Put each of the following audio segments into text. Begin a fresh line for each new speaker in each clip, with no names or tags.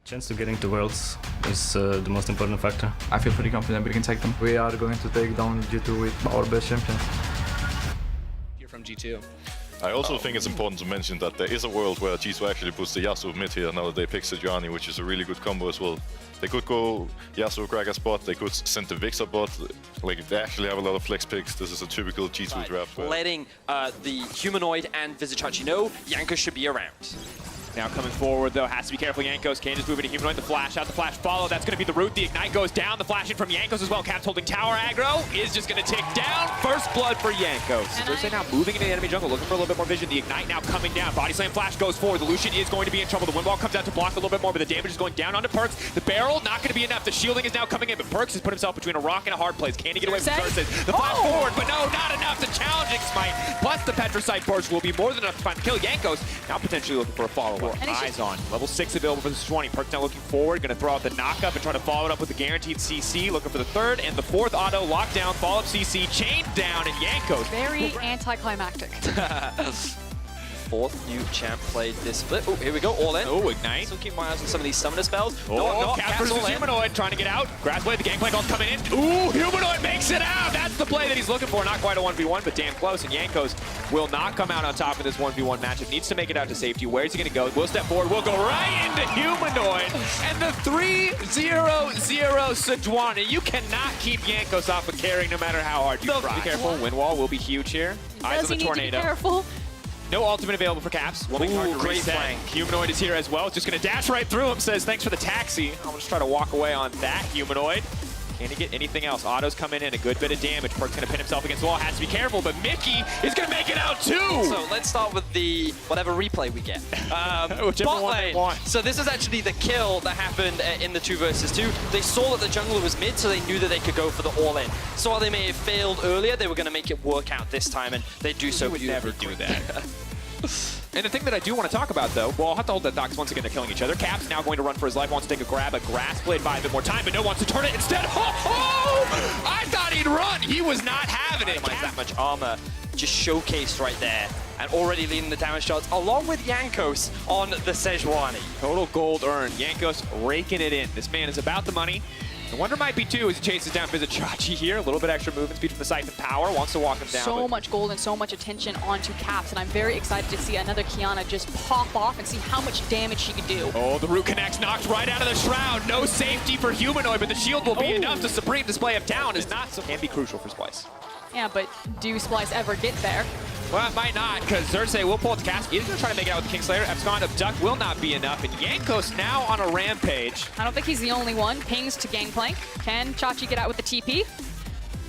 Chance to getting to Worlds is the most important factor.
I feel pretty confident we can take them. We are going to take down G2 with our best champions.
You're from G2.
I also think it's important to mention that there is a world where G2 actually puts the Yasuo mid here now that they pick Sejuani, which is a really good combo as well. They could go Yasuo Gragas bot, they could send the Vixar bot. Like, they actually have a lot of flex picks. This is a typical G2 draft.
Letting the Humanoid and Vizichachi know Jankos should be around.
Now coming forward, though, has to be careful. Jankos can just move into Humanoid. The flash out, the flash follow. That's going to be the root. The Ignite goes down. The flash in from Jankos as well. Caps holding tower aggro is just going to tick down. First blood for Jankos. They're now moving into the enemy jungle, looking for a little bit more vision. The Ignite now coming down. Body slam flash goes forward. The Lucian is going to be in trouble. The wind wall comes out to block a little bit more, but the damage is going down onto Perkz. The barrel not going to be enough. The shielding is now coming in, but Perkz has put himself between a rock and a hard place. Can he get away from Xerxes? The flash forward, but no, not enough. The challenging smite plus the Petricite burst will be more than enough to find kill Jankos. Now potentially looking for a follow-up. Eyes on. Level 6 available for the 20. Perkz now looking forward, going to throw out the knock-up and try to follow it up with the guaranteed CC. Looking for the third and the fourth auto. Lockdown, follow-up CC, chained down, and Jankos.
Very anticlimactic.
Fourth new champ played this split. Oh, here we go, all in.
Oh, Ignite.
Still keep my eyes on some of these summoner spells.
Oh, Cap versus Humanoid trying to get out. Grassblade, the gangplank all coming in. Ooh, Humanoid makes it out. That's the play that he's looking for. Not quite a 1v1, but damn close. And Jankos will not come out on top of this 1v1 matchup. Needs to make it out to safety. Where's he going to go? We'll step forward. We'll go right into Humanoid. And the 3-0-0 Sejuani. You cannot keep Jankos off of carrying no matter how hard you try. Be careful. Wind wall will be huge here. Eyes on the tornado.
Be careful.
No ultimate available for Caps.
Ooh, great flank.
Humanoid is here as well. Just going to dash right through him. Says, thanks for the taxi. I'll just try to walk away on that Humanoid. Can he get anything else? Auto's coming in. A good bit of damage. Perkz going to pin himself against the wall. Has to be careful, but Mickey is going to make it out too.
So let's start with the whatever replay we get.
Whichever
bot
one they
lane.
want.
So this is actually the kill that happened in the 2 versus 2. They saw that the jungler was mid, so they knew that they could go for the all-in. So while they may have failed earlier, they were going to make it work out this time, and they do so beautifully.
Never do that. And the thing that I do want to talk about, though, well, I'll have to hold that thought because once again they're killing each other. Cap's now going to run for his life, wants to take a grab, a grass blade, buy a bit more time, but no wants to turn it instead. Oh! I thought he'd run. He was not having it.
That much armor just showcased right there, and already leading the damage shots along with Jankos on the Sejuani.
Total gold earned. Jankos raking it in. This man is about the money. The wonder might be too as he chases down Vizichachi here. A little bit extra movement speed from the Siphon Power. Wants to walk him down.
So much gold and so much attention onto Caps, and I'm very excited to see another Qiyana just pop off and see how much damage she can do.
Oh, the root connects, knocked right out of the shroud. No safety for Humanoid, but the shield will be enough. The supreme display of town is not so can be crucial for Splice.
Yeah, but do Splice ever get there?
Well, it might not, because Xerxes will pull it to Caps. He's going to try to make it out with the Kingslayer. Abscond Abduct will not be enough, and Jankos now on a rampage.
I don't think he's the only one. Pings to Gangplank. Can Chachi get out with the TP?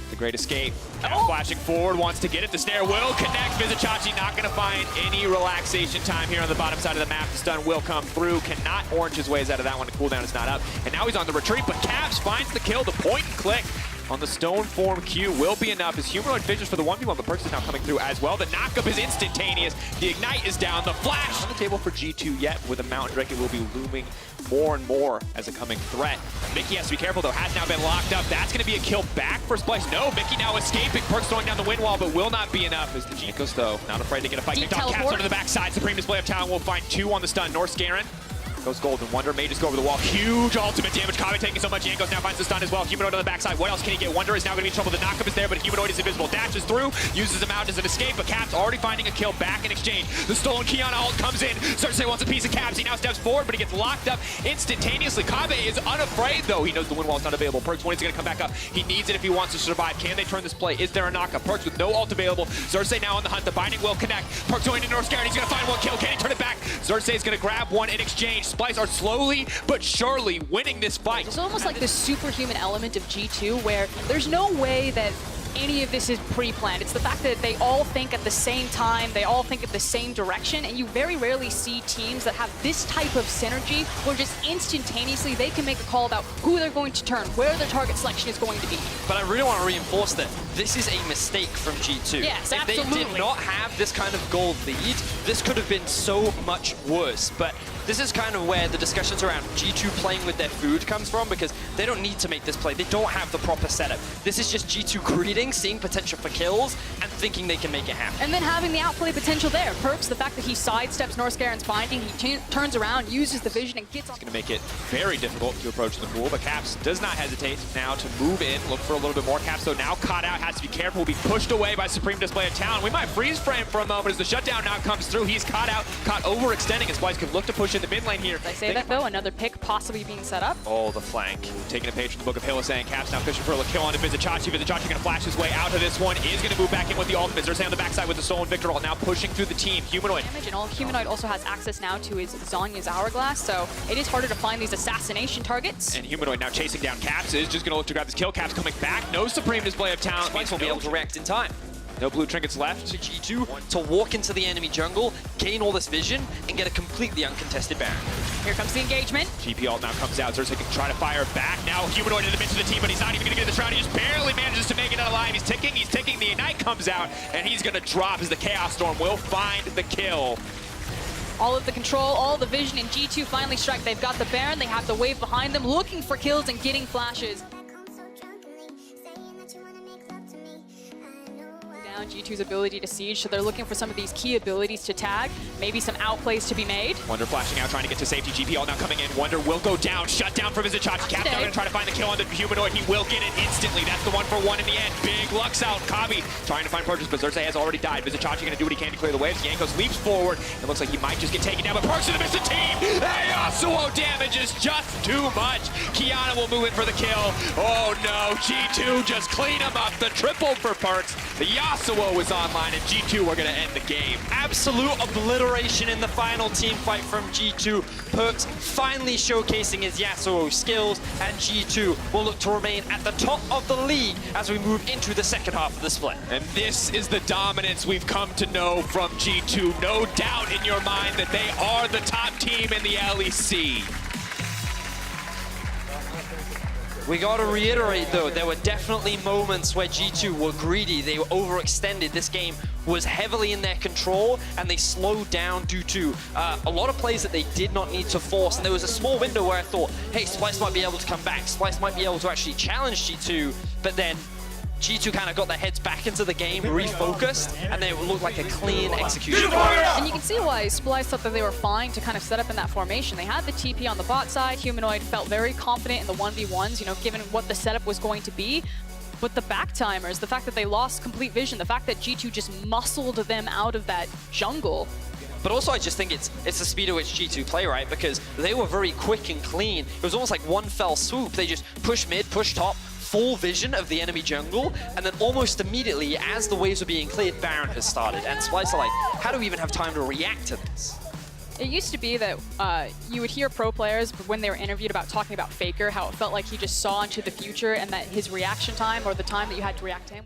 The Great Escape. Now flashing forward, wants to get it. The snare will connect. Vizichachi not going to find any relaxation time here on the bottom side of the map. The stun will come through. Cannot orange his ways out of that one. The cooldown is not up. And now he's on the retreat, but Caps finds the kill. The point and click on the stone form Q will be enough. His Humanoid visions for the 1v1, but Perkz is now coming through as well. The knockup is instantaneous. The Ignite is down. The flash on the table for G2 yet. With a Mountain Drake, it will be looming more and more as a coming threat. Mickey has to be careful, though. Has now been locked up. That's going to be a kill back for Splice. No, Mickey now escaping. Perkz throwing down the wind wall, but will not be enough. As the Jankos, though, not afraid to get a fight. Caps under the backside. Supreme display of talent will find 2 on the stun. North Scarin goes Golden Wonder, may just go over the wall. Huge ultimate damage. Kave taking so much. Jankos now finds the stun as well. Humanoid on the backside. What else can he get? Wonder is now going to be in trouble. The knockup is there, but Humanoid is invisible. Dashes through, uses him out as an escape, but Caps already finding a kill back in exchange. The stolen Qiyana ult comes in. Xerxes wants a piece of Caps. He now steps forward, but he gets locked up instantaneously. Kave is unafraid, though. He knows the wind wall is not available. Perkz, when is going to come back up? He needs it if he wants to survive. Can they turn this play? Is there a knockup? Perkz with no ult available. Xerxes now on the hunt. The binding will connect. Perkz going into North Scarin. He's going to find one kill. Can he turn it back? Xerxes is going to grab one in exchange. Splice are slowly but surely winning this fight.
It's almost like the superhuman element of G2 where there's no way that any of this is pre-planned. It's the fact that they all think at the same time, they all think at the same direction, and you very rarely see teams that have this type of synergy where just instantaneously they can make a call about who they're going to turn, where their target selection is going to be.
But I really want to reinforce that this is a mistake from G2.
Yes,
if they did not have this kind of gold lead, this could have been so much worse. But this is kind of where the discussions around G2 playing with their food comes from, because they don't need to make this play. They don't have the proper setup. This is just G2 greeting, seeing potential for kills, and thinking they can make it happen.
And then having the outplay potential there. Perkz, the fact that he sidesteps Norscaren's binding, he turns around, uses the vision, and gets on.
It's going to make it very difficult to approach the pool, but Caps does not hesitate now to move in, look for a little bit more. Caps, though, now caught out, has to be careful, will be pushed away by Supreme Display of Talent. We might freeze frame for a moment as the shutdown now comes through. He's caught out, caught overextending, as Weiss could look to push in the mid lane here.
Did I say that, though? Another pick possibly being set up.
Oh, the flank. Taking a page from the Book of Hill, saying Caps now fishing for a kill onto Vizichachi. Vizichachi going to flash his way out of this one. Is going to move back in with the ultimate. Zersei on the backside with the Soul and Victor Ult, now pushing through the team. Humanoid.
And all Humanoid also has access now to his Zhonya's Hourglass, so it is harder to find these assassination targets.
And Humanoid now chasing down Caps, is just going to look to grab this kill. Caps coming back. No Supreme Display of Talent.
Weiss will be able to react in time.
No blue trinkets left.
To G2 to walk into the enemy jungle, gain all this vision, and get a completely uncontested Baron.
Here comes the engagement.
GP ult now comes out. Zersei can try to fire back. Now Humanoid in the midst of the team, but he's not even going to get this round. He just barely manages to make it out alive. He's ticking. The Ignite comes out, and he's going to drop as the Chaos Storm will find the kill.
All of the control, all the vision, and G2 finally strike. They've got the Baron. They have the wave behind them, looking for kills and getting flashes. G2's ability to siege, so they're looking for some of these key abilities to tag, maybe some outplays to be made.
Wonder flashing out, trying to get to safety. GP all now coming in. Wonder will go down. Shut down for Vizichachi. Cap now going to try to find the kill on the Humanoid. He will get it instantly. That's the 1-for-1 in the end. Big Lux out. Kabi trying to find Perkz, but Zersei has already died. Vizichachi going to do what he can to clear the waves. Jankos leaps forward. It looks like he might just get taken down, but Perkz in the midst of the team. Hey, Yasuo damage is just too much. Kiana will move in for the kill. Oh no, G2 just clean him up. The triple for Perkz. The Yasuo was online, and G2 are going to end the game.
Absolute obliteration in the final team fight from G2. Perkz finally showcasing his Yasuo skills, and G2 will look to remain at the top of the league as we move into the second half of the split.
And this is the dominance we've come to know from G2. No doubt in your mind that they are the top team in the LEC.
We gotta reiterate though, there were definitely moments where G2 were greedy, they were overextended. This game was heavily in their control, and they slowed down due to a lot of plays that they did not need to force. And there was a small window where I thought, hey, Splyce might be able to come back. Splyce might be able to actually challenge G2, but then G2 kind of got their heads back into the game, refocused, and they looked like a clean execution.
And you can see why Splyce thought that they were fine to kind of set up in that formation. They had the TP on the bot side. Humanoid felt very confident in the 1v1s, you know, given what the setup was going to be. But the backtimers, the fact that they lost complete vision, the fact that G2 just muscled them out of that jungle.
But also, I just think it's the speed at which G2 play, right? Because they were very quick and clean. It was almost like one fell swoop. They just push mid, push top, full vision of the enemy jungle, and then almost immediately, as the waves were being cleared, Baron has started. And Splyce are like, how do we even have time to react to this?
It used to be that you would hear pro players when they were interviewed about talking about Faker, how it felt like he just saw into the future and that his reaction time, or the time that you had to react to him,